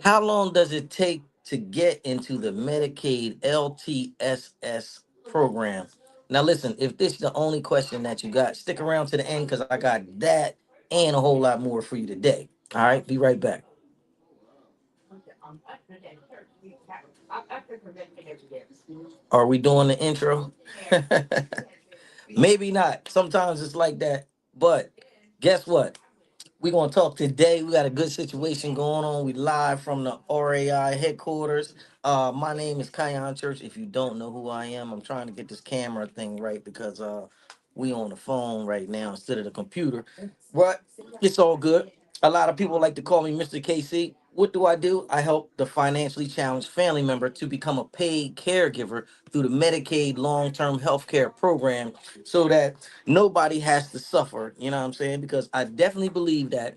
How long does it take to get into the Medicaid LTSS program? Now, listen, if this is the only question that you got, stick around to the end because I got that and a whole lot more for you today. All right, be right back. Are we doing the intro? Maybe not. Sometimes it's like that. But guess what? We're gonna talk today. We got a good situation going on. We live from the RAI headquarters. My name is Kion Church. If you don't know who I am, I'm trying to get this camera thing right because we on the phone right now instead of the computer. But it's all good. A lot of people like to call me Mr. KC. What do? I help the financially challenged family member to become a paid caregiver through the Medicaid Long-Term Healthcare Program so that nobody has to suffer. You know what I'm saying? Because I definitely believe that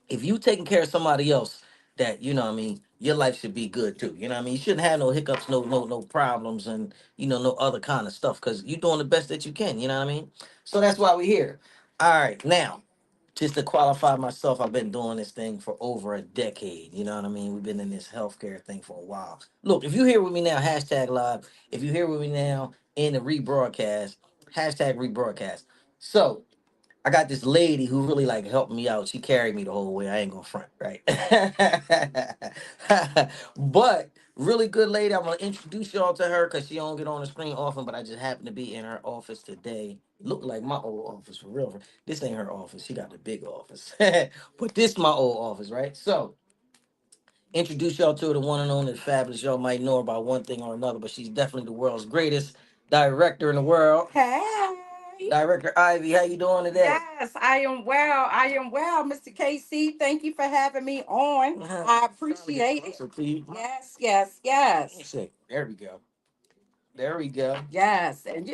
if you taking care of somebody else, that you know what I mean, your life should be good too. You know what I mean? You shouldn't have no hiccups, no problems, and no other kind of stuff because you're doing the best that you can. You know what I mean? So that's why we're here. All right, now just to qualify myself, I've been doing this thing for over a decade. You know what I mean? We've been in this healthcare thing for a while. Look, if you're here with me now, hashtag live. If you're here with me now in the rebroadcast, hashtag rebroadcast. So I got this lady who really like helped me out. She carried me the whole way. I ain't gonna front, right? But really good lady. I'm gonna introduce y'all to her because she don't get on the screen often. But I just happened to be in her office today. Look like my old office for real. This ain't her office. She got the big office. But this my old office, right? So introduce y'all to the one and only fabulous. Y'all might know her by one thing or another, but she's definitely the world's greatest director in the world. Hey. Director Ivy, how you doing today? Yes, I am well. I am well, Mr. KC. Thank you for having me on. I appreciate it. Yes, yes, yes. Sick. There we go. There we go. Yes, and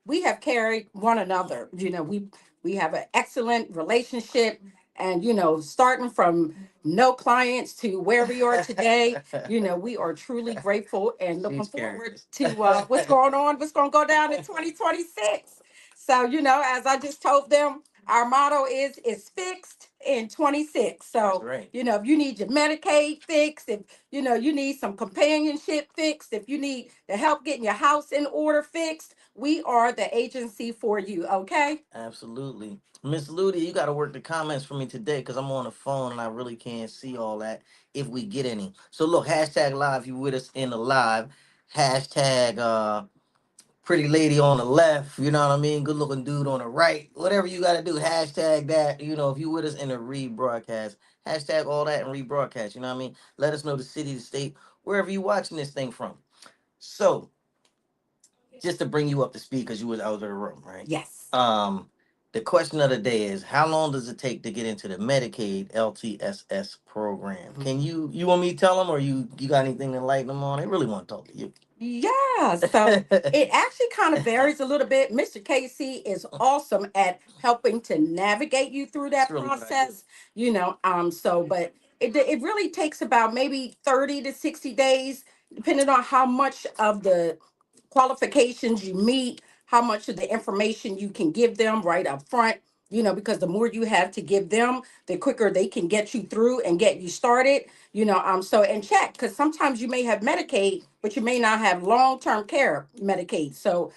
we have carried one another. We have an excellent relationship, and starting from no clients to where we are today, we are truly grateful and looking She's carrying forward this. to what's going on, what's going to go down in 2026. So, as I just told them, our motto is fixed in 26. That's So, right. if you need your Medicaid fixed, if you need some companionship fixed, if you need the help getting your house in order fixed, we are the agency for you, okay? Absolutely. Miss Ludi, you got to work the comments for me today because I'm on the phone and I really can't see all that if we get any. So look, hashtag live, you with us in the live. Hashtag pretty lady on the left, you know what I mean? Good looking dude on the right. Whatever you got to do, hashtag that. If you with us in the rebroadcast, hashtag all that and rebroadcast. You know what I mean? Let us know the city, the state, wherever you watching this thing from. So, just to bring you up to speed, because you was out of the room, right? Yes. The question of the day is, how long does it take to get into the Medicaid LTSS program? Can you want me to tell them, or you got anything to lighten them on? They really want to talk to you. Yeah, so it actually kind of varies a little bit. Mr. Casey is awesome at helping to navigate you through That's that really what I do. process, but it really takes about maybe 30 to 60 days, depending on how much of the qualifications you meet, how much of the information you can give them right up front, because the more you have to give them, the quicker they can get you through and get you started, so and check, because sometimes you may have Medicaid, but you may not have long-term care Medicaid. So,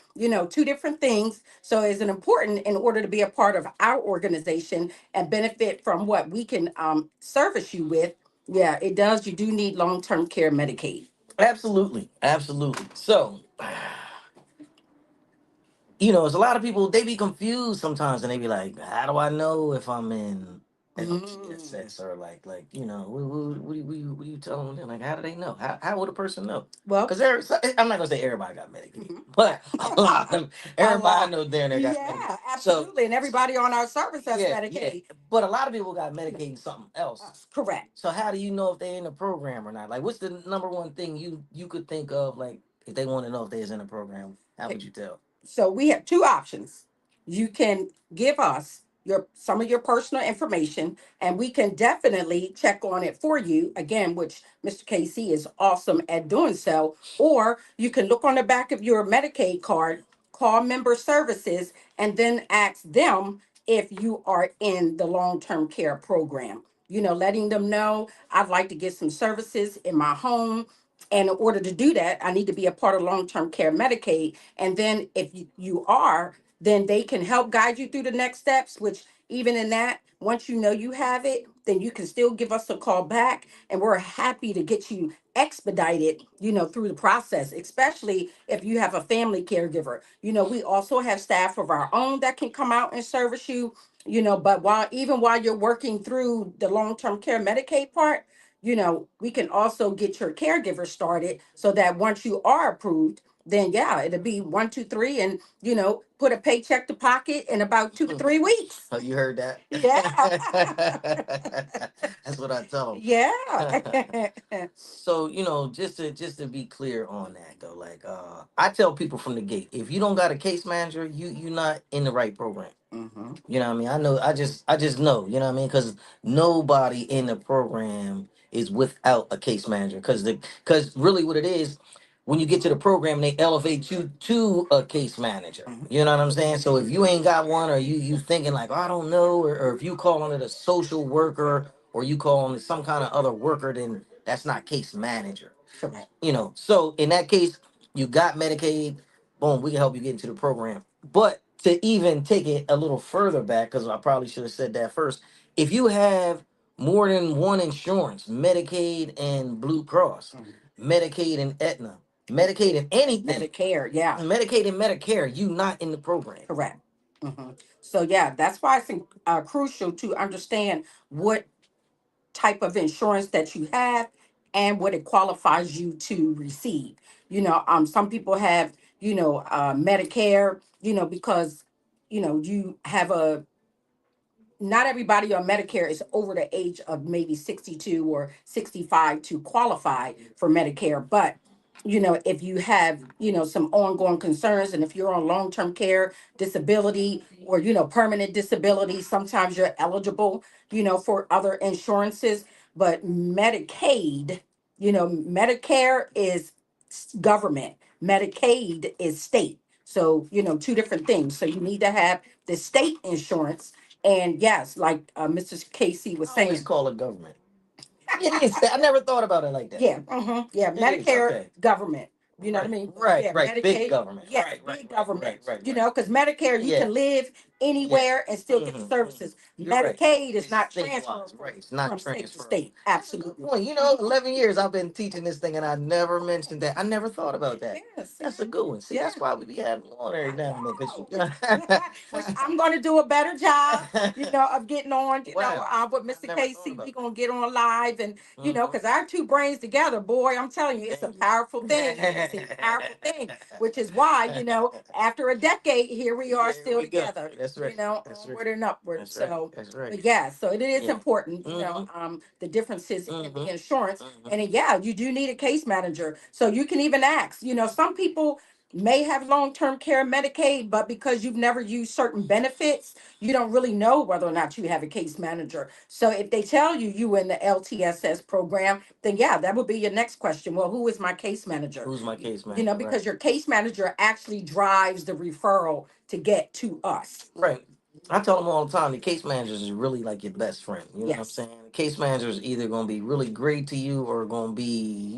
two different things. So is it important in order to be a part of our organization and benefit from what we can service you with? Yeah, it does. You do need long-term care Medicaid. Absolutely, absolutely. So, there's a lot of people, they be confused sometimes and they be like, how do I know if I'm in LTSS or what do you tell them? Like, how do they know? How would a person know? Well, Because I'm not going to say everybody got Medicaid, mhm. but a lot of them, A everybody I lot. know there got Yeah, Medicaid. So, absolutely. And everybody on our service has yeah, yeah. Medicaid. But a lot of people got Medicaid and something else. Correct. So how do you know if they're in the program or not? Like, what's the number one thing you could think of, like, if they want to know if they're in a program? How would you tell? So we have two options. You can give us some of your personal information, and we can definitely check on it for you again, which Mr. KC is awesome at doing so. Or you can look on the back of your Medicaid card, call member services, and then ask them if you are in the long-term care program. letting them know I'd like to get some services in my home. And in order to do that, I need to be a part of long-term care Medicaid. And then if you are, then they can help guide you through the next steps, which even in that, once you know you have it, then you can still give us a call back. And we're happy to get you expedited, through the process, especially if you have a family caregiver. We also have staff of our own that can come out and service you, but while you're working through the long-term care Medicaid part, we can also get your caregiver started so that once you are approved, then yeah, it'll be 1, 2, 3, and put a paycheck to pocket in about 2 to 3 weeks. Oh, you heard that? Yeah. That's what I tell them. Yeah. So, just to be clear on that though, like I tell people from the gate, if you don't got a case manager, you're not in the right program. Hmm. You know what I mean? I know, I just know, you know what I mean? Because nobody in the program is without a case manager. Because really what it is, when you get to the program, they elevate you to a case manager. You know what I'm saying? So if you ain't got one, or you thinking like, oh, I don't know, or if you call on it a social worker, or you call on it some kind of other worker, then that's not case manager. Correct. So in that case, you got Medicaid, boom, we can help you get into the program. But to even take it a little further back, because I probably should have said that first, if you have more than one insurance, Medicaid and Blue Cross, Mhm. Medicaid and Aetna, Medicaid and anything, Medicare, yeah, Medicaid and Medicare, you not in the program. correct. Hmm. So yeah, that's why it's crucial to understand what type of insurance that you have and what it qualifies you to receive. Some people have, Medicare, because, you have not everybody on Medicare is over the age of maybe 62 or 65 to qualify for Medicare. But, if you have, some ongoing concerns, and if you're on long-term care disability or, permanent disability, sometimes you're eligible, for other insurances. But Medicaid, Medicare is government, Medicaid is state. So, two different things. So you need to have the state insurance. And yes, like Mr. Casey was I always saying, call it government. It is. I never thought about it like that. yeah, yeah, It is, Medicare okay. government. You know what I Right, mean? right, Yeah, right. Big Medicaid. government. Yes, Right, right, big right, government. right, right, right. Because Medicare, you Yeah, can live yeah. anywhere and still get the Hmm. services. You're right. Medicaid is It's not transferred statewide, right? It's not from state to transferable. state. That's a good Absolutely. point. 11 years I've been teaching this thing, and I never mentioned that. I never thought about that. Yes. That's a good one. See, Yeah. that's why we be having you on every now and then. 'Cause Which I'm going to do a better job, of getting on, Wow, with I Mr. never thought Casey. about We're going to get on live and, that. because our two brains together, boy, I'm telling you, it's a powerful thing. It's a powerful thing, which is why, after a decade, here we are Here still we go. together, That's right. That's right. onward and upward. That's right. So, That's right. but yeah, so it is Yeah. important, Mm-hmm. the differences in the Mm-hmm. insurance. Mm-hmm. And yeah, you do need a case manager. So you can even ask, some people may have long-term care Medicaid, but because you've never used certain benefits, you don't really know whether or not you have a case manager. So if they tell you in the LTSS program, then yeah, that would be your next question. Well, who is my case manager? Who's my case manager? Right. Because your case manager actually drives the referral to get to us. Right. I tell them all the time, the case managers is really like your best friend. You know what I'm Yes. saying? The case manager is either going to be really great to you, or going to be,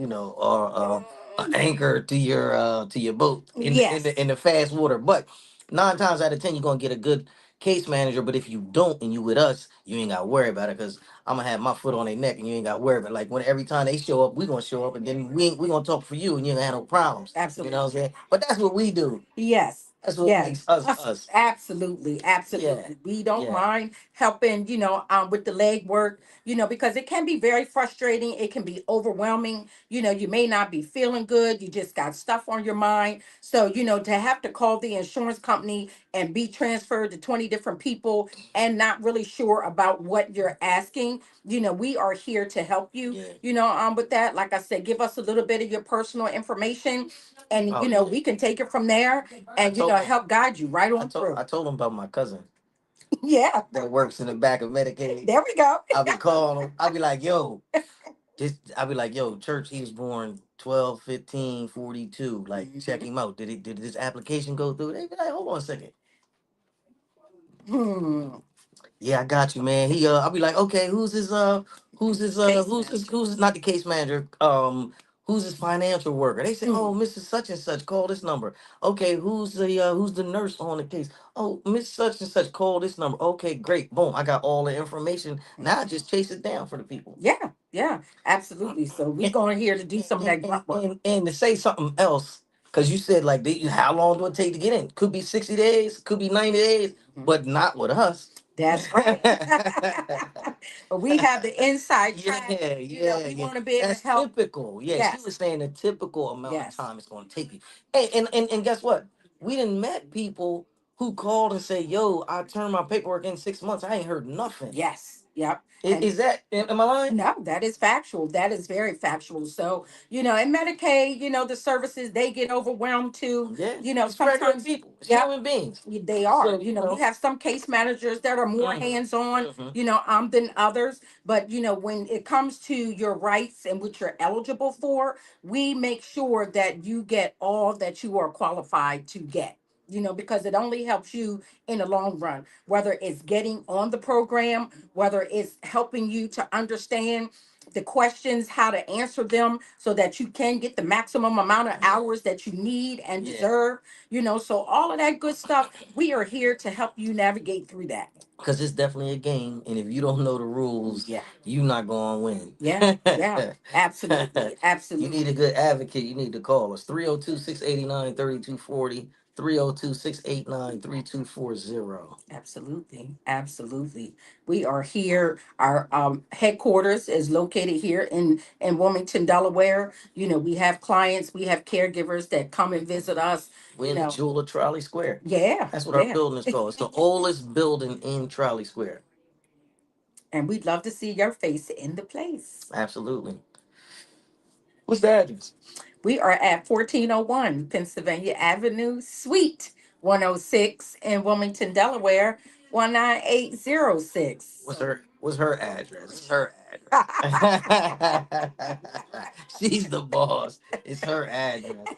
an anchor to your boat Yes. in the fast water. But 9 times out of 10, you're going to get a good case manager. But if you don't, and you with us, you ain't got to worry about it, because I'm gonna have my foot on their neck, and you ain't got to worry about it. Like, when every time they show up, we gonna show up, and then we gonna talk for you, and you ain't gonna have no problems. You know Absolutely. what I'm saying? But that's what we do. Yes. That's what Yes. makes us us. Absolutely. Yeah. Absolutely. We don't Yeah. mind helping, with the leg work, because it can be very frustrating. It can be overwhelming. You may not be feeling good. You just got stuff on your mind. So, to have to call the insurance company and be transferred to 20 different people and not really sure about what you're asking, we are here to help you, Yeah. with that. Like I said, give us a little bit of your personal information, and Oh yeah. we can take it from there I and told them. help guide you right I on told through. I told them about my cousin Yeah, that works in the back of Medicaid. there we go. I'll be calling him. I'll be like, yo, I'll be like, yo, church, he was born 12/15/42. Like, check him out. Did this application go through? They be like, hold on a second. Hmm. Yeah, I got you, man. I'll be like, okay, Case who's his, not the case manager, who's his financial worker? They say, oh, Mhm. Mrs. Such and Such, call this number. Okay, who's the nurse on the case? Oh, Miss Such and Such, call this number. Okay, great, boom, I got all the information. Now I just chase it down for the people. Yeah, yeah, absolutely. So we're And going here to do some of that grunt work. and to say something else, because you said like how long do it take to get in? Could be 60 days, could be 90 days, Mhm. but not with us. That's right. But we have the inside track. Yeah, We yeah. want to be able That's to help. typical. Yeah, she was Yes, saying the typical amount of yes, time it's going to take you. And guess what? We didn't met people who called and say, "Yo, I turned my paperwork in 6 months. I ain't heard nothing." yes, yep. Is that? Am I lying? No, that is factual. That is very factual. So, in Medicaid, the services, they get overwhelmed too. Yeah, it's regular Sometimes, people. It's yep, human beings. they are. So You have some case managers that are more hands-on, mhm. than others. But, when it comes to your rights and what you're eligible for, we make sure that you get all that you are qualified to get. Because it only helps you in the long run, whether it's getting on the program, whether it's helping you to understand the questions, how to answer them so that you can get the maximum amount of hours that you need and Yeah. deserve. So all of that good stuff, we are here to help you navigate through that. Because it's definitely a game, and if you don't know the rules, Yeah. you're not gonna win. Yeah. Yeah. Absolutely. You need a Absolutely. good advocate. You need to call us 302-689-3240, 302-689-3240. Absolutely. Absolutely. We are here. Our headquarters is located here in Wilmington, Delaware. We have clients, we have caregivers that come and visit us. We're in the Jewel of Trolley Square. Yeah. That's what our Yeah. building is called. It's the oldest building in Trolley Square. And we'd love to see your face in the place. Absolutely. What's the address? We are at 1401 Pennsylvania Avenue, Suite 106 in Wilmington, Delaware, 19806. What's her address? It's her address. She's the boss. It's her address.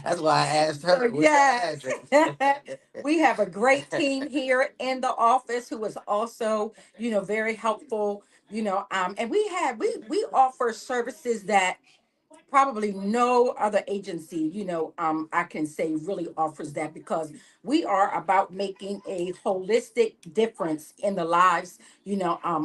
That's why I asked her. So, What's the yes, address? we have a great team here in the office who is also, very helpful. And we offer services that probably no other agency, I can say really offers that because we are about making a holistic difference in the lives,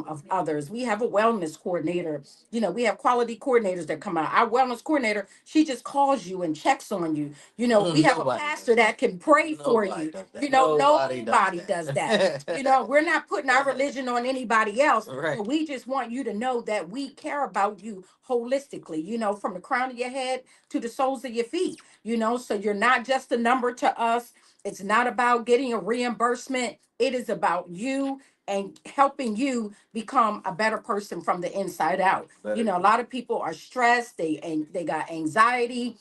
of others. We have a wellness coordinator, we have quality coordinators that come out. Our wellness coordinator, she just calls you and checks on you. We have a Nobody pastor does that can pray for Nobody you. does that. Nobody does that. We're not putting our religion on anybody else, Right. but we just want you to know that we care about you holistically, from the crown of your head to the soles of your feet, so you're not just a number to us. It's not about getting a reimbursement. It is about you and helping you become a better person from the inside out. A lot of people are stressed, they got anxiety,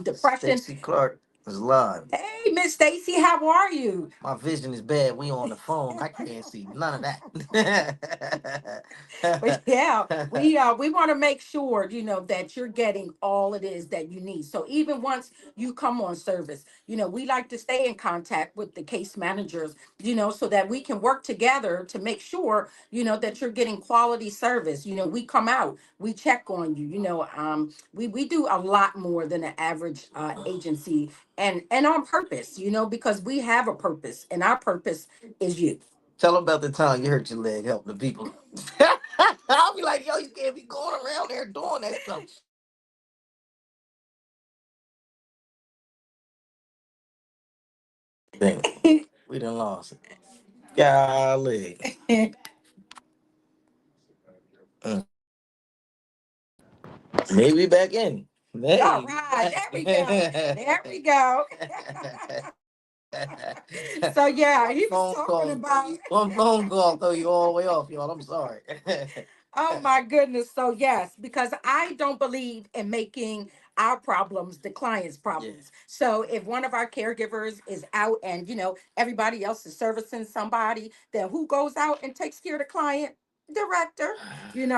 depression. Stacy Clark is live. Hey, Miss Stacy, how are you? My vision is bad. We on the phone. I can't see none of that. But yeah, we want to make sure that you're getting all it is that you need. So even once you come on service, we like to stay in contact with the case managers, so that we can work together to make sure that you're getting quality service. We come out, we check on you. We do a lot more than an average agency, and on purpose, because we have a purpose, and our purpose is you. Tell them about the time you hurt your leg helping the people. I'll be like, yo, you can't be going around there doing that stuff. Dang, we done lost it. Golly. Mm. Maybe back in. All Hey, right, back. there we go. There we go. So yeah, he was phone talking call. about. One phone call throw you all the way off, y'all. I'm sorry. Oh my goodness. So yes, because I don't believe in making our problems the client's Yeah. problems. So if one of our caregivers is out and everybody else is servicing somebody, then who goes out and takes care of the client? director.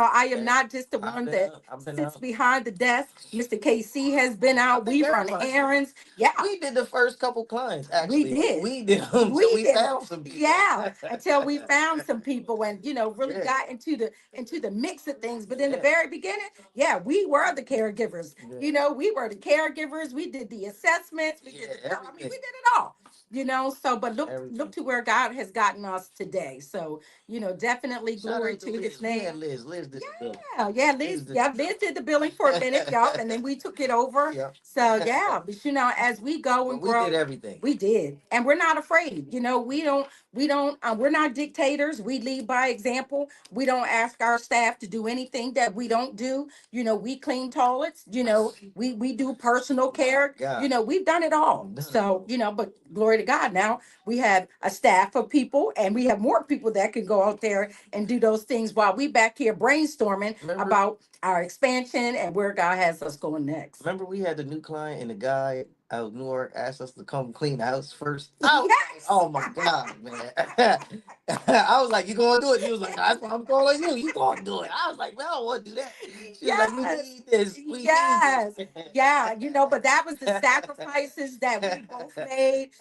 I am Okay. not just the I've one been that out. I've been sits out. behind the desk. Mr. KC has been I out. think We run everybody. errands. Yeah, We did the first couple clients we actually. We did. we did them till We we did. found some people. Yeah, until we found some people and really Yeah, got into the mix of things. But in the yeah, very beginning, yeah, we were the caregivers. yeah, We were the caregivers. We did the assessments. We did yeah. we did Everything, it all. So but look everything. to where God has gotten us today. So, definitely Shout glory out to to his Liz. We name. had Liz. Liz did the billing. Yeah, Liz Liz. did. Yeah, Liz did the billing for a minute, y'all, and then we took it over. Yeah. So yeah, but as we go But and we did grow, everything. we did, and we're not afraid. We're not dictators. We lead by example. We don't ask our staff to do anything that we don't do. We clean toilets. We do personal My care. God, We've done it all. done it So all. but glory to God. Now we have a staff of people, and we have more people that can go out there and do those things while we back here brainstorming Remember, about our expansion and where God has us going next. remember, we had the new client and the guy out of Newark asked us to come clean the house first. I was like, Yes. oh my God, man. I was like, you gonna do it? He was like, that's why I'm calling you. You gonna do it. I was like, man, I don't want to do that. She was like, we Yes. need this. We need this. Yes. Yeah. But that was the sacrifices that we both made,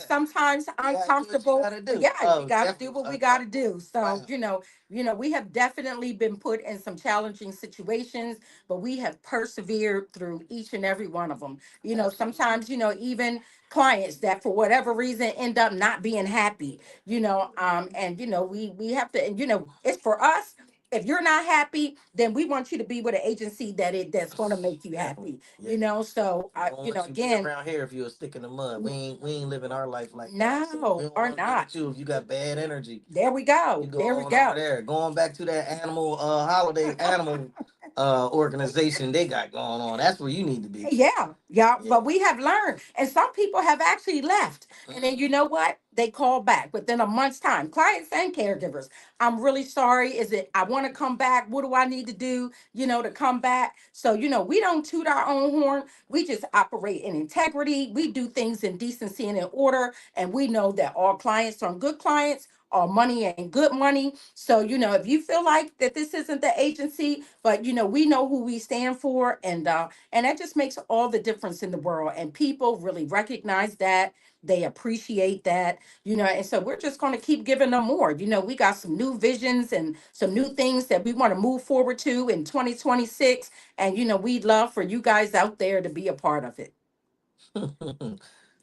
sometimes You gotta do what you uncomfortable, gotta but do. yeah, we Oh, got to do definitely what we got to uncomfortable. do. So, Wow. we have definitely been put in some challenging situations, but we have persevered through each and every one of them. Absolutely. Sometimes, even clients that for whatever reason end up not being happy, and, we have to, and, it's for us. If you're not happy, then we want you to be with an agency that's going to make you Definitely. happy. Yeah. So We don't want you to be again, around here if you're a stick in the mud. We ain't living our life like that. So we no, don't or want to be not. with you if you got bad energy. There we You go. go There we on over go. there. Going back to that animal holiday animal organization they got going on. That's where you need to be. Yeah, yeah, Yeah. but we have learned, and some people have actually left, and then you know what? They call back within a month's time. Clients and caregivers. I'm really sorry. Is it? I want to come back. What do I need to do? To come back. So we don't toot our own horn. We just operate in integrity. We do things in decency and in order, and we know that all clients are good clients. All money and good money. So if you feel like that this isn't the agency, but we know who we stand for, and that just makes all the difference in the world. And people really recognize that. They appreciate that, and so we're just going to keep giving them more. We got some new visions and some new things that we want to move forward to in 2026. And, we'd love for you guys out there to be a part of it.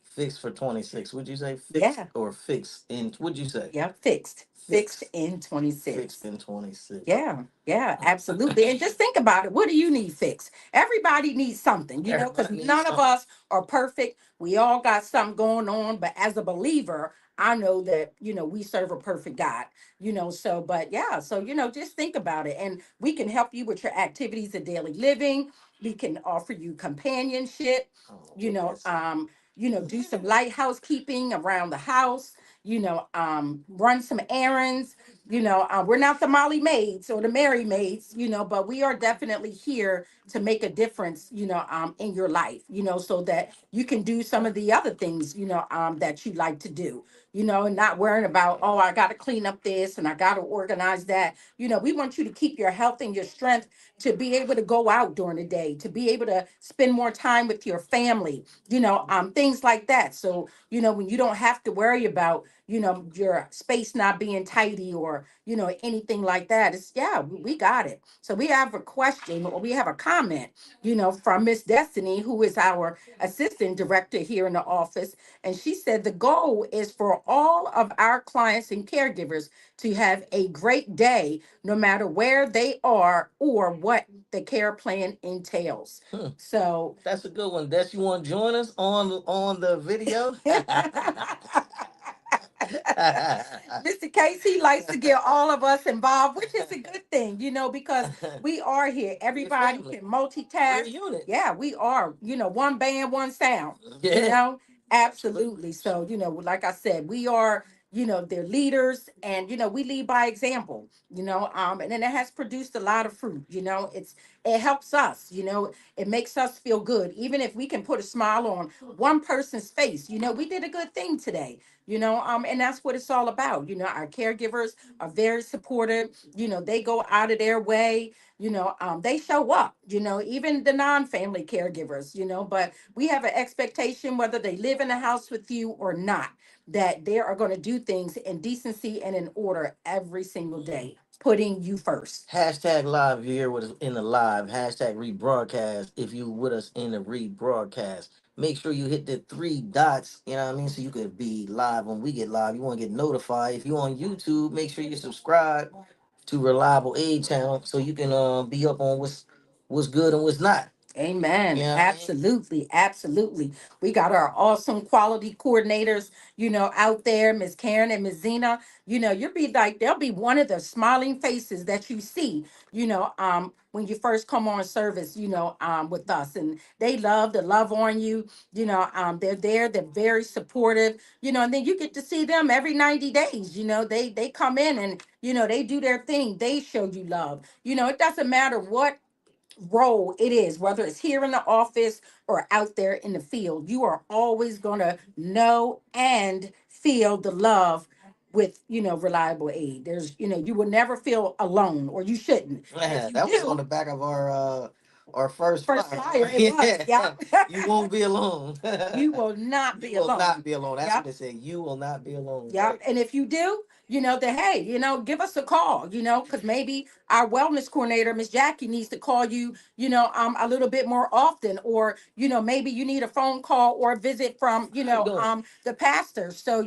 Fixed for 26. Would you say fixed Yeah. or fixed in? Would you say Yeah. Fixed. Fixed fixed? in Fixed 26. in 26. Yeah, yeah, absolutely. And just think about it. What do you need fixed? Everybody needs something, because Everybody needs none of something. us are perfect. We all got something going on. But as a believer, I know that, we serve a perfect God, so, but yeah, so, just think about it. And we can help you with your activities of daily living. We can offer you companionship, Oh, you know, listen. um, do some light housekeeping around the house, run some errands. We're not the Molly maids or the Mary maids, but we are definitely here to make a difference, in your life, so that you can do some of the other things, that you like to do, and not worrying about, oh, I got to clean up this and I got to organize that. We want you to keep your health and your strength to be able to go out during the day, to be able to spend more time with your family, things like that. So, when you don't have to worry about, your space not being tidy or, anything like that. It's, yeah, we got it. So we have a question or we have a comment, from Miss Destiny, who is our assistant director here in the office. And she said the goal is for all of our clients and caregivers to have a great day, no matter where they are or what the care plan entails. Hmm. So That's a good one. Des, you want to join us on the video? Mr. Casey likes to get all of us involved, which is a good thing, because we are here. We a Everybody family. can We're a multitask. unit. Yeah, we are, one band, one sound, you Yeah, know, absolutely. absolutely. So, like I said, we are, they're leaders, and we lead by example. And then it has produced a lot of fruit. It helps us. It makes us feel good, even if we can put a smile on one person's face. We did a good thing today. And that's what it's all about. Our caregivers are very supportive. They go out of their way. They show up. Even the non-family caregivers. But we have an expectation, whether they live in the house with you or not, that they are going to do things in decency and in order every single day, putting you first. Hashtag live if you're here with us in the live. Hashtag rebroadcast if you with us in the rebroadcast. Make sure you hit the three dots, you know what I mean, so you could be live when we get live. You want to get notified. If you're on YouTube, make sure you subscribe to Reliable Aid channel so you can be up on what's good and what's not. Amen. Yeah, Absolutely. Absolutely. We got our awesome quality coordinators, out there, Miss Karen and Miss Zena. You'll be like, they'll be one of the smiling faces that you see, when you first come on service, with us. And they love on you. They're there, they're very supportive, and then you get to see them every 90 days. They come in and, they do their thing. They show you love. It doesn't matter what role it is, whether it's here in the office or out there in the field, you are always going to know and feel the love with reliable aid. You will never feel alone, or you shouldn't. yeah, If you that was on do, the back of our first first flyer. flyer, it was. Yeah, Yep. you won't be alone. You will not be You will alone. not be alone. That's what Yep. they say. You will not be alone. Yep. And if you do, that, hey, give us a call, because maybe our wellness coordinator, Miss Jackie, needs to call you, a little bit more often, or, maybe you need a phone call or a visit from, How you doing? the pastor. So,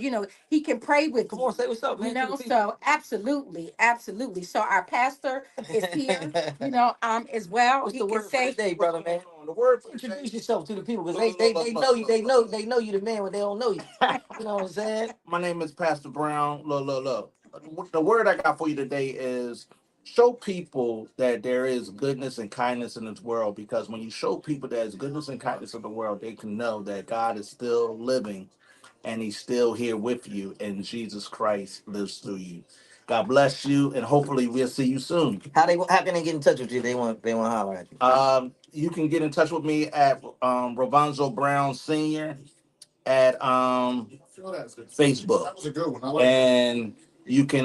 he can pray with Come you. on, say what's up, man. To the people. So absolutely, absolutely. So our pastor is here, as well. What's He the can word for say, the day, brother, man? The word for introduce yourself to the people because they know you. They know you the man when they don't know you. You know what I'm saying? My name is Pastor Brown. Look. The word I got for you today is show people that there is goodness and kindness in this world, because when you show people there's goodness and kindness in the world, they can know that God is still living and he's still here with you, and Jesus Christ lives through you. God bless you, and hopefully we'll see you soon. How can they get in touch with you? They want to holler at you. You can get in touch with me at Ravanzo Brown Senior at Facebook. And you can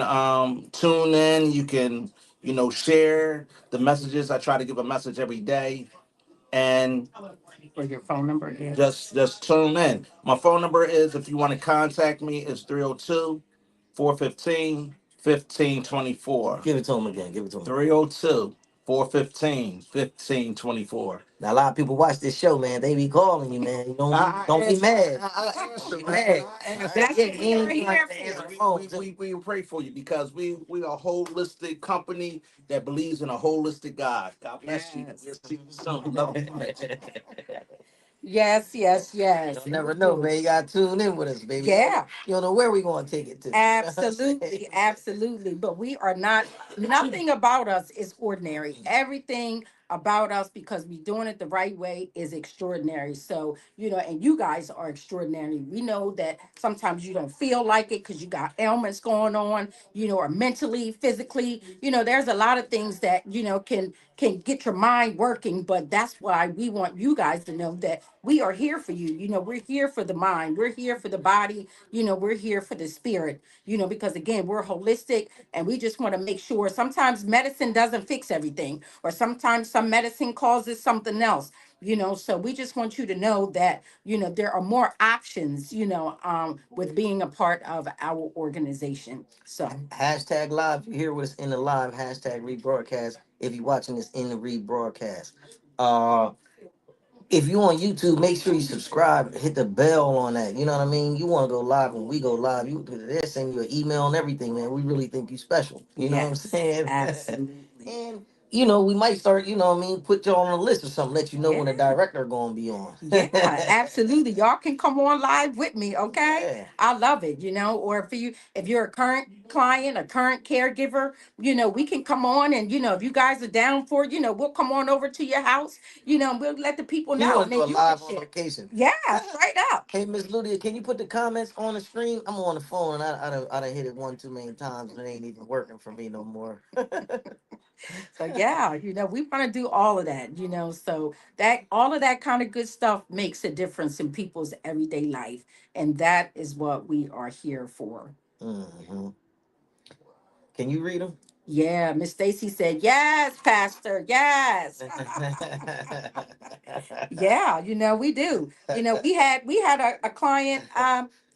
tune in, you can, share the messages. I try to give a message every day. And for your phone number again. just tune in. My phone number is, if you want to contact me, is 302-415-1524. Give it to them again. Give it to them. 302-415-1524. Now a lot of people watch this show, man. They be calling you, man. Don't be mad. Answer, Don't be man. mad. That's Yeah, what he we are ain't here like to for. answer the phone. We pray for you, because we are a holistic company that believes in a holistic God. God bless you. Yes. We'll see you soon. Love you. Yes, yes, yes. You never know, man. You gotta tune in with us, baby. Yeah. You don't know where we gonna take it to. Absolutely, absolutely. But we are not, nothing about us is ordinary. Everything about us, because we're doing it the right way, is extraordinary. So, and you guys are extraordinary. We know that sometimes you don't feel like it because you got ailments going on, or mentally, physically, there's a lot of things that, can get your mind working. But that's why we want you guys to know that we are here for you. We're here for the mind, we're here for the body, we're here for the spirit, because again, we're holistic, and we just want to make sure sometimes medicine doesn't fix everything, or sometimes some medicine causes something else. So we just want you to know that, there are more options, with being a part of our organization. So Hashtag live. If you're here with us in the live. Hashtag rebroadcast. If you're watching this in the rebroadcast. Uh, if you on YouTube, make sure you subscribe, hit the bell on that. You know what I mean? You want to go live when we go live. They're sending you an email and everything, man. We really think you special. You know what I'm yes, saying? absolutely. And we might start, put you on a list or something, let you know when the Yeah. director gonna be on. Yeah, absolutely. Y'all can come on live with me, okay? Yeah. I love it, or if you're a current client, a current caregiver, we can come on and if you guys are down for it, we'll come on over to your house, we'll let the people You know want and to do then a you can live on share. location? Yeah, straight up. Hey, Miss Ludia, can you put the comments on the screen? I'm on the phone and I done hit it one too many times and it ain't even working for me no more. So yeah, we want to do all of that, so that all of that kind of good stuff makes a difference in people's everyday life. And that is what we are here for. Hmm. Can you read them? Yeah, Miss Stacy said, yes, Pastor, yes. Yeah, we do. We had a client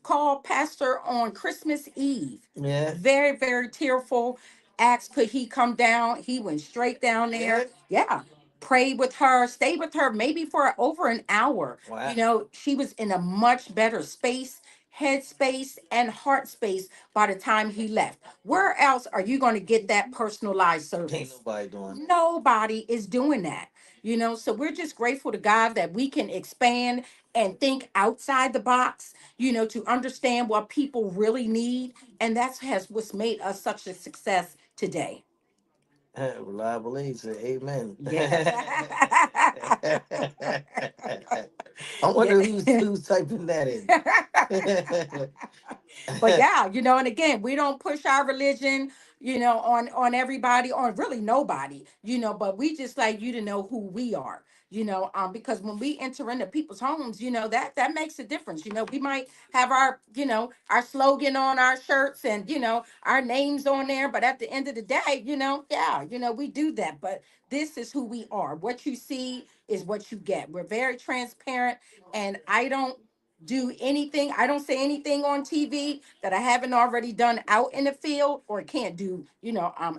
call Pastor on Christmas Eve. Yeah. Very, very tearful. Asked could he come down. He went straight down Yeah. there. Yeah. Prayed with her, stayed with her maybe for over an hour. Wow. She was in a much better space, head space, and heart space by the time he left. Where else are you going to get that personalized Ain't service? nobody doing. Nobody is doing that. So we're just grateful to God that we can expand and think outside the box, to understand what people really need. And that's has what's made us such a success today. Reliable aid said amen. Yes. I Yeah. wonder who's typing that in. But yeah, and again, we don't push our religion, on everybody, on really nobody, but we just like you to know who we are, because when we enter into people's homes, that makes a difference. We might have our slogan on our shirts and our names on there, but at the end of the day, yeah, we do that. But this is who we are. What you see is what you get. We're very transparent, and I don't say anything on TV that I haven't already done out in the field or can't do,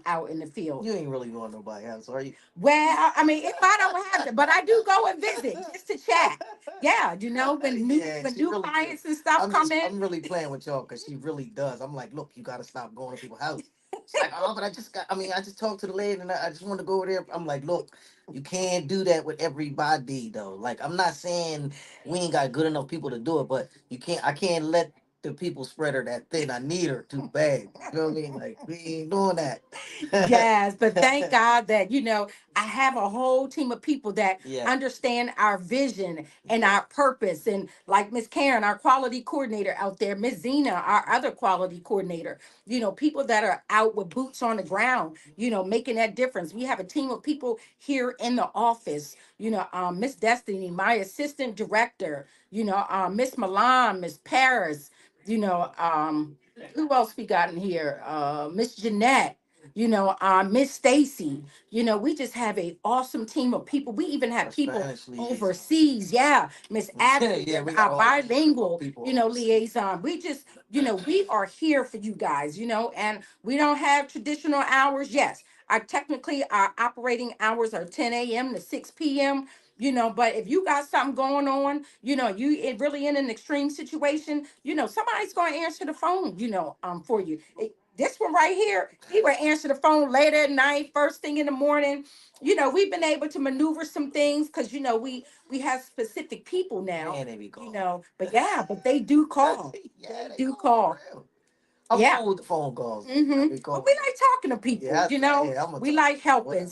out in the field. You ain't really going to nobody else, are you? Well, I mean, if I don't have to, but I do go and visit just to chat. Yeah, when new Yeah, when she new really do. clients and stuff come in. I'm really playing with y'all because she really does. I'm like, look, you got to stop going to people's house. She's like, oh, but I just talked to the lady and I just want to go over there. I'm like, look, you can't do that with everybody though. Like, I'm not saying we ain't got good enough people to do it, but I can't let the people spread her that thin. I need her too bad. You know what I mean? Like, we ain't doing that. Yes, but thank God that, I have a whole team of people that Yeah. understand our vision and our purpose. And like Miss Karen, our quality coordinator out there, Miss Zena, our other quality coordinator, people that are out with boots on the ground, making that difference. We have a team of people here in the office, Miss Destiny, my assistant director, Miss Milan, Miss Paris, who else we got in here? Miss Jeanette, Miss Stacy. We just have a awesome team of people. We even have Our people Spanish liaison. overseas. Yeah, Miss Adams, Yeah, we got our all bilingual, people. liaison. We just, we are here for you guys. And we don't have traditional hours. Yes, our operating hours are 10 a.m. to 6 p.m. But if you got something going on, really in an extreme situation, somebody's going to answer the phone, for you. This one right here, he would answer the phone later at night, first thing in the morning. We've been able to maneuver some things because we have specific people now. Man, they be calling. But yeah, but they do call. Yeah, they Do call call. for real. I'm Yeah. cool with the phone calls. But we like talking to people, Yeah, yeah, I'm gonna we talk like to helping. whatever.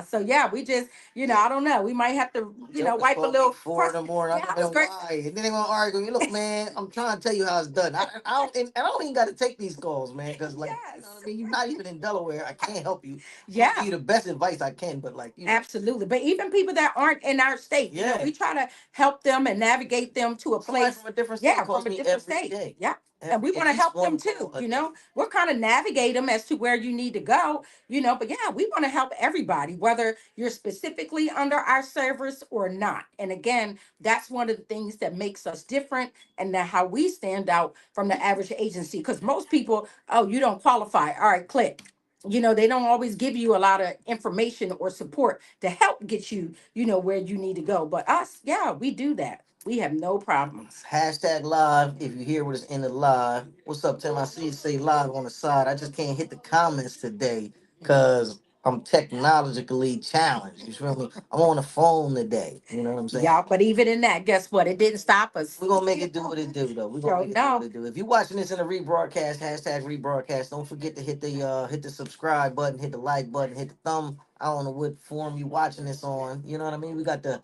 So yeah, we just, I don't know. We might have to, Jokers wipe a call me little 4 in the morning. Yeah, I'm it's like, great. why? And then they gonna argue. You look, man. I'm trying to tell you how it's done. I don't even got to take these calls, man, because like, you know what Yes. I mean. You're not even in Delaware. I can't help you. I'm gonna give Yeah. you the best advice I can, but like, Absolutely. But even people that aren't in our state, yeah. we try to help them and navigate them to a Somebody place, from a different state yeah, calls from a me different every state. day. Yeah. And we At want to least help them one too, call a day. We'll kind of navigate them as to where you need to go, but yeah, we want to help everybody, whether you're specifically under our service or not. And again, that's one of the things that makes us different and that how we stand out from the average agency. Because most people, oh, you don't qualify. All right, click. They don't always give you a lot of information or support to help get you, where you need to go. But us, yeah, we do that. We have no problems. Hashtag live if you hear what is in the live. What's up, Tim? I see you say live on the side. I just can't hit the comments today because I'm technologically challenged. You feel me? I'm on the phone today. You know what I'm saying? Yeah, but even in that, guess what? It didn't stop us. We're gonna make it do what it do though. We're gonna Yo, make it do what no. it do. If you're watching this in a rebroadcast, hashtag rebroadcast, don't forget to hit the subscribe button, hit the like button, hit the thumb. I don't know what form you watching this on. You know what I mean? We got the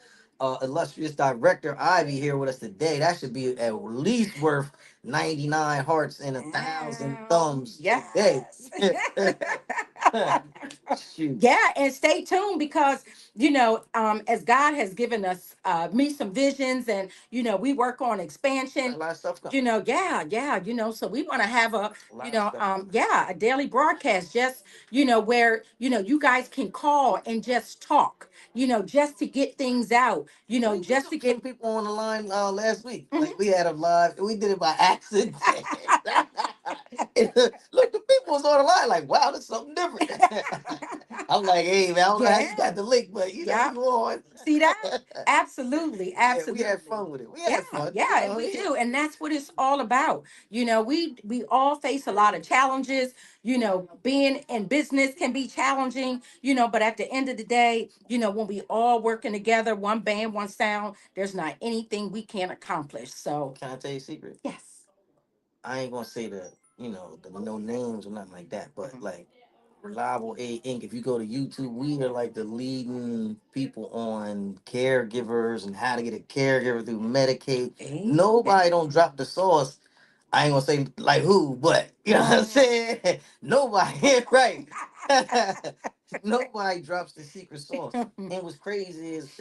illustrious director Ivy here with us today. That should be at least worth 99 hearts and 1,000 thumbs today. Yes. Shoot. Yeah, and stay tuned because as God has given us me some visions, and we work on A expansion. lot of stuff coming. So we want to have a A lot of stuff coming. a daily broadcast, just where you guys can call and just talk, just to get things out, just to Some get. people on the line last week. Mhm. Like we had a live, we did it by accident. And, look, the people was on the line like, wow, this is something different. I'm like, hey man, I don't know how you got Yeah. the link, but Yeah. you on. See that? Absolutely. Yeah, we had Absolutely. fun with it. We Yeah, had fun. You yeah, and know what I we mean? do. And that's what it's all about. We all face a lot of challenges. Being in business can be challenging, but at the end of the day, when we all working together, one band, one sound, there's not anything we can't accomplish. So, Can I tell you a secret? yes. I ain't gonna say the no names or nothing like that, but Mhm. like Reliable Aid Inc. If you go to YouTube, we are like the leading people on caregivers and how to get a caregiver through Medicaid. Amen. Nobody don't drop the sauce. I ain't gonna say like who, but you know what I'm saying? Nobody, right? Nobody drops the secret sauce. And what's crazy is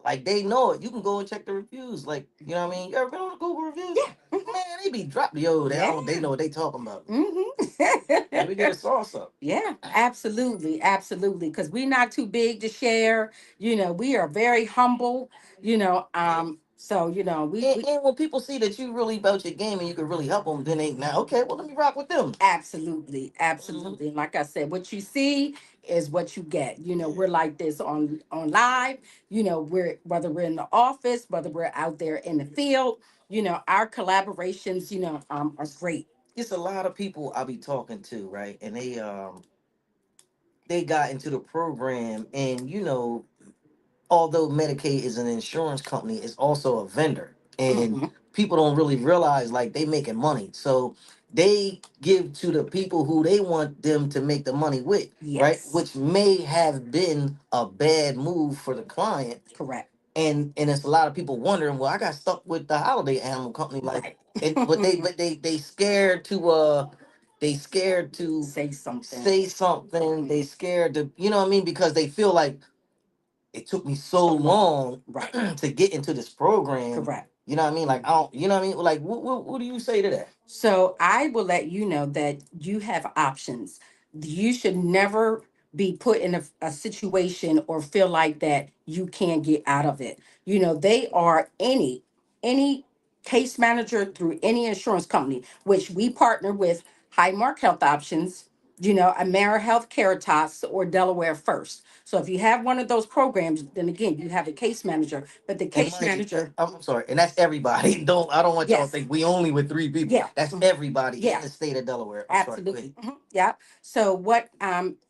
like they know it. You can go and check the reviews. Like, you know what I mean? You ever been on the Google reviews? Yeah. Man, they be dropping Yeah. they know what they talking about. Let me Hmm. get a sauce up. Yeah, absolutely, absolutely. Because we're not too big to share. We are very humble. So And when people see that you really about your game and you can really help them, then they now okay. Well, let me rock with them. absolutely, Mhm. absolutely. And like I said, what you see is what you get. We're like this on live. We're whether we're in the office, whether we're out there in the field. Our collaborations, are great. It's a lot of people I be talking to, right? And they got into the program, and although Medicaid is an insurance company, it's also a vendor. And Mhm. people don't really realize like they making money. So they give to the people who they want them to make the money with, right? Yes, Which may have been a bad move for the client. correct. And it's a lot of people wondering, well, I got stuck with the holiday animal company, like Right. it, but they scared to they scared to Say something. say something. They scared to, you know what I mean? Because they feel like it took me so So long. long Right. to get into this program. Correct. You know what I mean? Like I don't, you know what I mean? Like what do you say to that? So I will let you know that you have options. You should never be put in a situation or feel like that you can't get out of it. They are any case manager through any insurance company, which we partner with Highmark Health Options, AmeriHealth Caritas, or Delaware First. So if you have one of those programs, then again, you have a case manager, but the And case mind you, manager, I'm sorry, and that's everybody. Don't I don't want y'all to yes, think we only with three people. yeah, That's everybody in yeah. the state of Delaware. I'm sorry. Go ahead. Absolutely. Yeah. So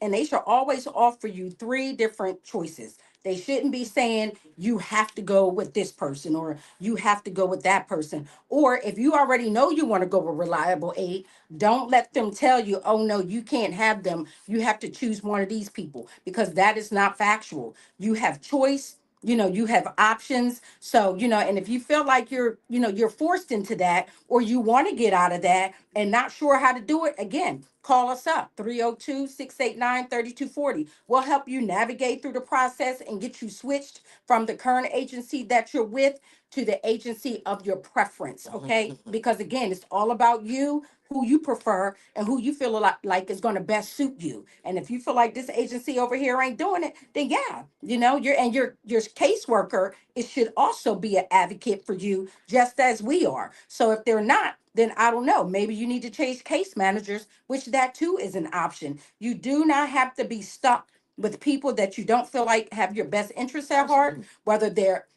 and they should always offer you three different choices. They shouldn't be saying you have to go with this person or you have to go with that person. Or if you already know you want to go with reliable aid, don't let them tell you, oh no, you can't have them. You have to choose one of these people, because that is not factual. You have choice. You have options. So, and if you feel like you're forced into that, or you want to get out of that and not sure how to do it, again, call us up 302-689-3240. We'll help you navigate through the process and get you switched from the current agency that you're with to the agency of your preference. Okay, because again, it's all about you, who you prefer, and who you feel like is going to best suit you. And if you feel like this agency over here ain't doing it, then yeah, your caseworker, it should also be an advocate for you, just as we are. So if they're not, then I don't know. Maybe you need to change case managers, which that too is an option. You do not have to be stuck with people that you don't feel like have your best interests at heart, Absolutely. whether they're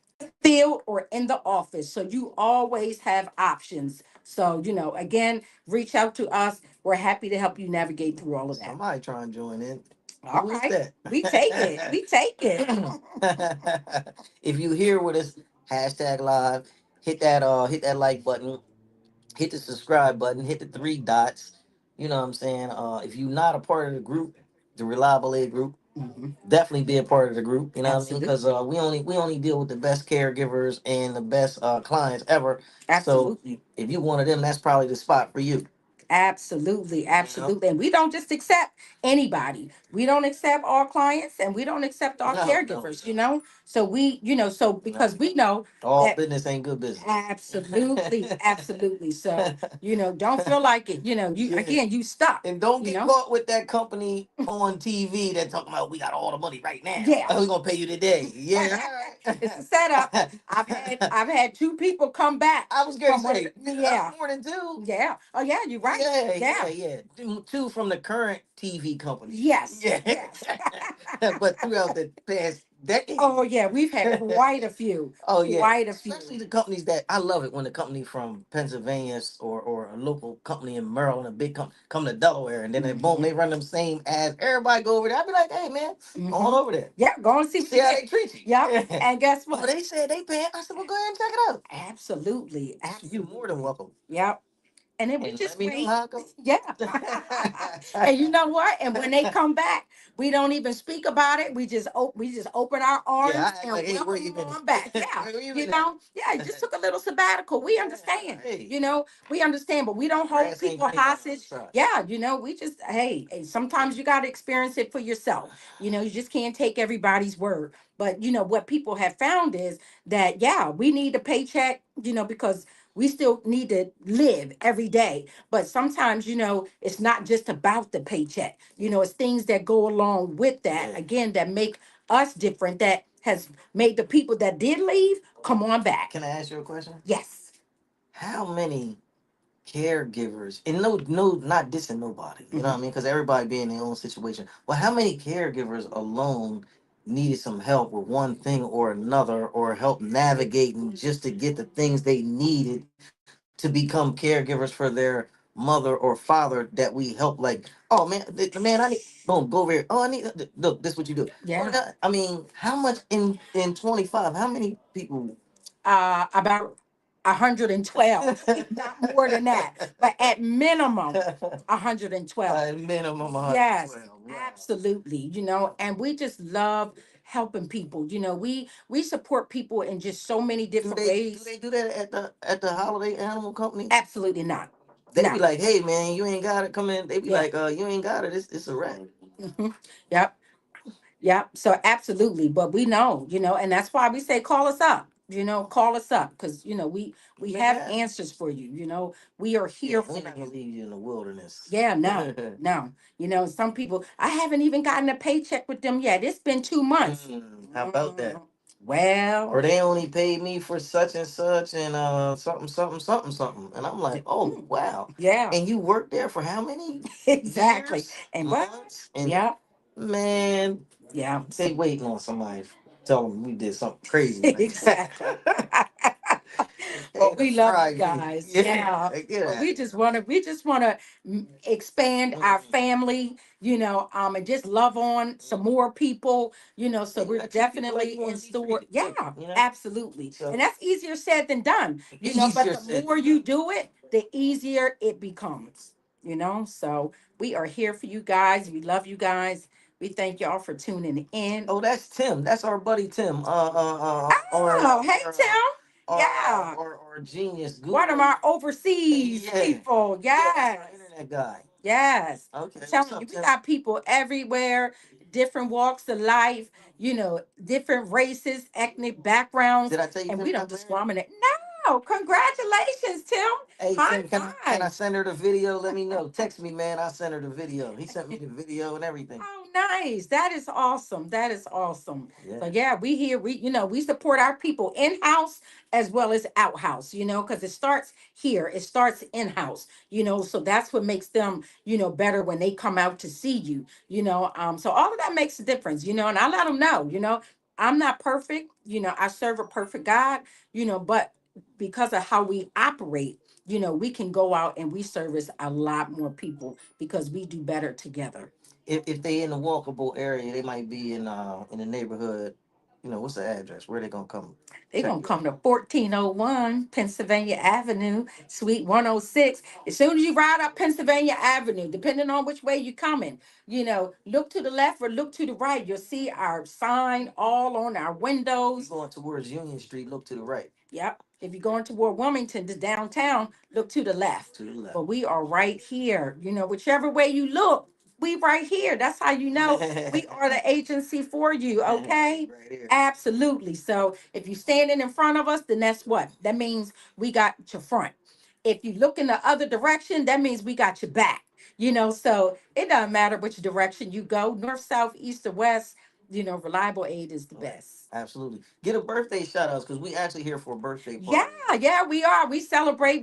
field or in the office. So you always have options. So, again, reach out to us. We're happy to help you navigate through all of that. Somebody trying to join in. All Who is right. that? We take it. We take it. If you here with us, hashtag live, hit that like button, hit the subscribe button, hit the three dots. You know what I'm saying? If you're not a part of the group, the Reliable Aid group, Mhm. definitely be a part of the group. You know what I mean? Because Absolutely. we only deal with the best caregivers and the best clients ever. So Absolutely. if you one of them, that's probably the spot for you. Absolutely, You know? absolutely. And we don't just accept anybody. We don't accept our clients and we don't accept our No, no, caregivers, you know? So so no. because we know All that business ain't good business. absolutely, absolutely. So, don't feel like it, you Yeah. again, you stuck, And don't you get know? caught with that company on TV that talking about we got all the money right now. Yeah. We're gonna pay you today. Yeah, It's a setup. all right. I've had two people come back I was gonna from one of say the, yeah. more than two. Yeah. Oh yeah, you're right. Yeah, yeah, Yeah. yeah. Two from the current TV company. Yes. Yeah. Yes. But throughout the past decade. Oh yeah, we've had quite a few. Oh yeah, Quite a especially few. the companies that I love it when the company from Pennsylvania or a local company in Maryland, a big company, come to Delaware, and then they boom, Hmm. they run them same ads. Everybody go over there. I be like, hey man, go on Hmm. over there, Yeah, go and see what see you how get. they treat you. Yep. Yeah. And guess Oh, what? they said they paying. I said, well, go ahead and check it out. Absolutely. You more than Absolutely. welcome. Yep. And then we And let just me know wait. how it goes. Yeah. And you know what? And when they come back, we don't even speak about it. We just open our Yeah, arms I act and like, hey, where welcome you them been on back. at? Yeah. Where you been at? Yeah, you just took a little sabbatical. We Yeah, understand. hey, We understand, but we don't hold grass ain't people green on the other hostage. side. Yeah, we just sometimes you got to experience it for yourself. You just can't take everybody's word. But what people have found is that yeah, we need a paycheck, because we still need to live every day. But sometimes, it's not just about the paycheck. It's things that go along with that, Yeah. again, that make us different, that has made the people that did leave come on back. Can I ask you a question? Yes. How many caregivers, and no, not dissing nobody, you know what I Mhm. mean, because everybody be in their own situation, but how many caregivers alone needed some help with one thing or another, or help navigating just to get the things they needed to become caregivers for their mother or father that we help? Like, oh man, man, I need, boom, go over here. Oh, I need, look, this what you do. Oh, Yeah. I mean, how much in 25, how many people? About 112, not more than that, but at minimum 112. A minimum Yes, 112. Wow. absolutely. And we just love helping people. We support people in just so many Do different they do ways. they do that at the holiday animal company? Absolutely not. They be No. like, hey man, you ain't got it. Come in. They be Yeah. like, you ain't got it. It's a wrap. Hmm. Yep. Yep. So absolutely. But we know, and that's why we say call us up. Call us up because we Make it have happen. answers for you. We are Yeah, here we're for not gonna you. leave you in the wilderness. Yeah, no, no. Some people, I haven't even gotten a paycheck with them yet. It's been 2 months. How about that? Mm, well, Or they only paid me for such and such and something something something something, and I'm like, oh mm, wow. yeah, And you worked there for how many exactly. years, And what? months, and Yeah, man, yeah. they waiting on somebody to tell them we did something crazy like Exactly. that. Well, Ain't a we love you Friday. guys. Yeah, Yeah. get But out of we just want to expand here. our family, and just love on some more people, so And you we're gotta treat people like definitely you want in to be store. treated too. Yeah, You know, absolutely. And so that's easier said than done, but easier the said more than you done. do it, the easier it becomes. So we are here for you guys. We love you guys. We thank y'all for tuning in. Oh, that's Tim. That's our buddy Tim. Oh, hey, Tim. Yeah. Or genius One of guru. our overseas Yeah, people. yeah. That's our Yes. internet guy. Yes. Okay, I'm what's telling you, up, we Tim? got people everywhere, different walks of life, different races, ethnic backgrounds, Did I tell you and Tim we don't got married? discriminate. No, congratulations, Tim. Hey High Tim, can I five. send her the video? Let me know. Text me, man. I'll send her the video. He sent me the video and everything. Oh, nice. That is awesome. That is awesome. So Yeah. yeah, we here. We support our people in house as well as out house. Because it starts here. It starts in house. So that's what makes them better when they come out to see you. So all of that makes a difference. And I let them know. I'm not perfect. I serve a perfect God. But because of how we operate, we can go out and we service a lot more people because we do better together. if they in the walkable area, they might be in the neighborhood. You know, what's the address? Where they gonna come They're check going to you out? come to 1401 Pennsylvania Avenue, Suite 106. As soon as you ride up Pennsylvania Avenue, depending on which way you're coming, look to the left or look to the right. You'll see our sign all on our You windows. going towards Union Street? Look to the right. Yep. If you're going toward Wilmington to downtown, look to the left. To the left. But we are right here. Whichever way you look, we right here. That's how you know we are the agency for you. Okay. Right here. Absolutely. So if you're standing in front of us, then that's what? That means we got your front. If you look in the other direction, that means we got your back. So it doesn't matter which direction you go, north, south, east, or west, reliable aid is the Right. best. Absolutely. Get a birthday shout outs because we actually here for a birthday Yeah, party. yeah, we are. We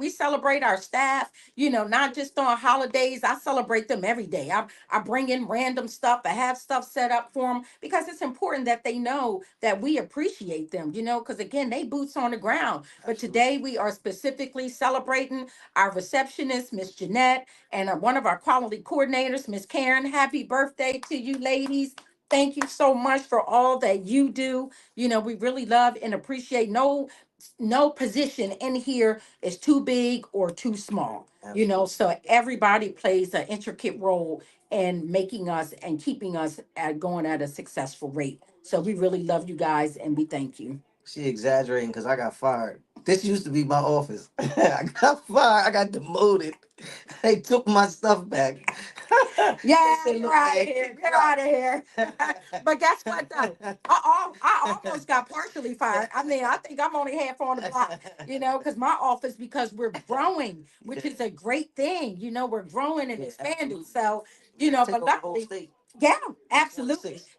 celebrate our staff, not just on holidays. I celebrate them every day. I bring in random stuff. I have stuff set up for them because it's important that they know that we appreciate them, because again, they boots on the ground. But Absolutely. today we are specifically celebrating our receptionist, Miss Jeanette, and one of our quality coordinators, Miss Karen. Happy birthday to you ladies. Thank you so much for all that you do. We really love and appreciate no position in here is too big or too small. So everybody plays an intricate role in making us and keeping us going at a successful rate. So we really love you guys and we thank you. She exaggerating because I got fired. This used to be my office. I got fired. I got demoted. They took my stuff back. They Yeah, said, you're "Look, out of man, here. keep You're out of driving." here. But guess what though? I almost got partially fired. I mean, I think I'm only half on the block, because my office, because we're growing, which is a great thing. We're growing and Yeah, expanding. absolutely. So, You gotta take but over the whole luckily, state. yeah, absolutely. 26.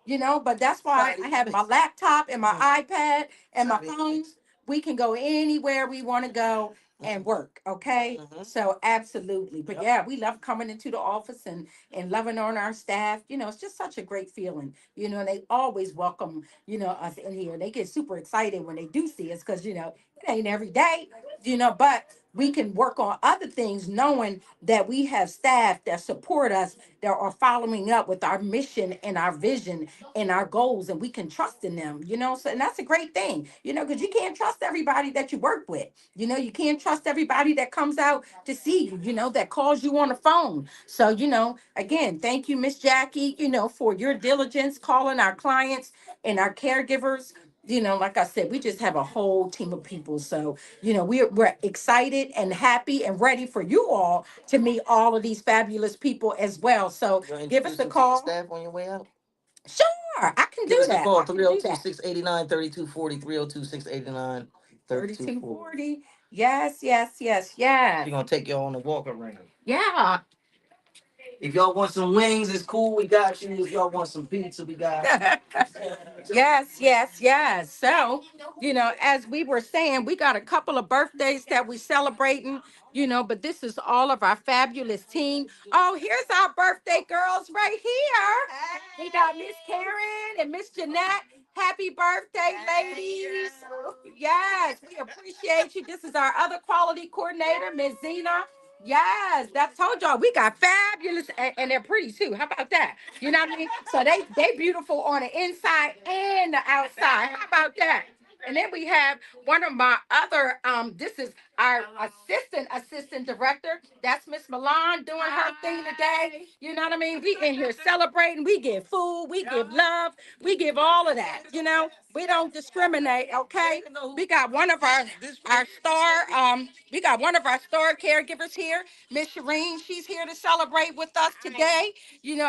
But that's why I have my laptop and my iPad and my phone. We can go anywhere we want to go and work. Okay. Mhm. So absolutely. But Yep. yeah, we love coming into the office and loving on our staff. It's just such a great feeling. And they always welcome, us in here. They get super excited when they do see us because, it ain't every day, but we can work on other things knowing that we have staff that support us, that are following up with our mission and our vision and our goals, and we can trust in them, so and that's a great thing, because you can't trust everybody that you work with. You can't trust everybody that comes out to see you, that calls you on the phone. So, again, thank you, Miss Jackie, for your diligence calling our clients and our caregivers. Like I said, we just have a whole team of people. So, we're excited and happy and ready for you all to meet all of these fabulous people as well. So You'll give us introduce a them to your call. staff on your way out? Sure, I can Give do us a that. call, I can do 302 that. 689 3240, 302 689 3240. 3240. Yes, yes, yes, yes. We're going to take y'all on a walk around. Yeah. If y'all want some wings, it's cool. We got you. If y'all want some pizza, we got you. Yes, yes, yes. So, as we were saying, we got a couple of birthdays that we celebrating, but this is all of our fabulous team. Oh, here's our birthday girls right here. We got Miss Karen and Miss Jeanette. Happy birthday, ladies. Yes, we appreciate you. This is our other quality coordinator, Miss Zena. Yes, that's told y'all we got fabulous and they're pretty too. How about that? You know what I mean? So they beautiful on the inside and the outside. How about that? And then we have one of my other this is our assistant director. That's Miss Milan doing her thing today. You know what I mean? We in here celebrating. We give food, we give love, we give all of that. We don't discriminate, okay? We got one of our star we got one of our star caregivers here, Miss Shireen. She's here to celebrate with us today.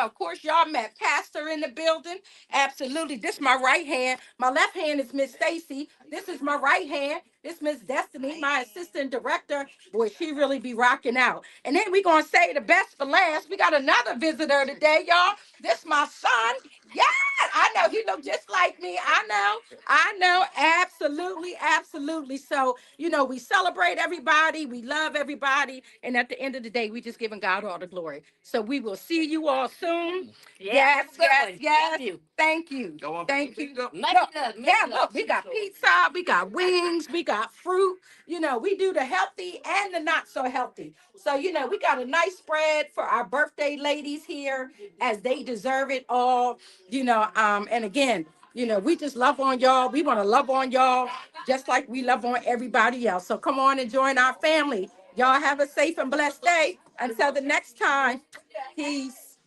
Of course, y'all met Pastor in the building. Absolutely. This is my right hand. My left hand is Miss Stacy. This is my right hand. This Miss Destiny, my assistant director. Boy, she really be rocking out. And then we gonna say the best for last. We got another visitor today, y'all. This my son. Yeah, I know he look just like like me. I know, absolutely, absolutely. So, we celebrate everybody, we love everybody, and at the end of the day, we just giving God all the glory. So we will see you all soon. Yes, yes, yes. Thank you. Go on. Thank you. Make Look, it up. Make yeah, it look, up. we got pizza, we got wings, we got fruit. We do the healthy and the not so healthy. So, we got a nice spread for our birthday ladies here as they deserve it all. And again, we just love on y'all. We want to love on y'all just like we love on everybody else. So come on and join our family. Y'all have a safe and blessed day. Until the next time, peace.